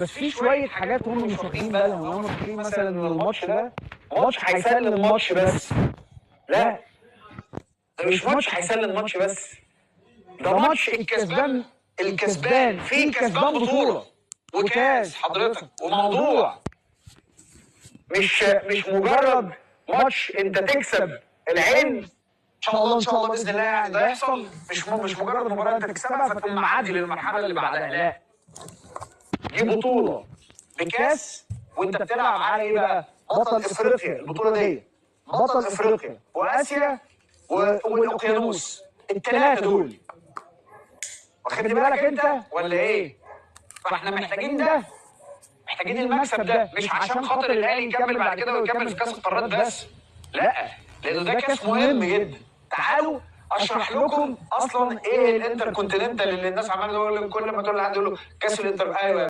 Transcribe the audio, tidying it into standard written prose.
بس في شويه حاجات هم مش واخدين بالهم. هم فاكرين مثلا ان الماتش ده ماتش هيسلم ماتش بس. لا، ده مش ماتش هيسلم ماتش بس، ده ماتش الكسبان فيه كسبان بطوله وكاس حضرتك وموضوع. مش مجرد ماتش انت تكسب العين ان شاء الله، ان شاء الله باذن الله يعني ده يحصل. مش مجرد مباراه انت تكسبها فتقوم معدي للمرحله اللي بعدها. لا، دي بطوله بكاس، وانت بتلعب على ايه بقى؟ بطل افريقيا. البطوله دي بطل افريقيا واسيا والاوقيانوس، الثلاثه دول. واخد بالك انت ولا ايه؟ فاحنا محتاجين ده، محتاجين المكسب ده، مش عشان خاطر الاهلي يكمل بعد كده ويكمل في كاس القارات بس، لا، لان ده كاس مهم جدا. تعالوا اشرح لكم اصلا ايه الانتر كونتيننتال اللي الناس عماله تقول كل ما تقول لحد يقول له كاس الانتر. ايوه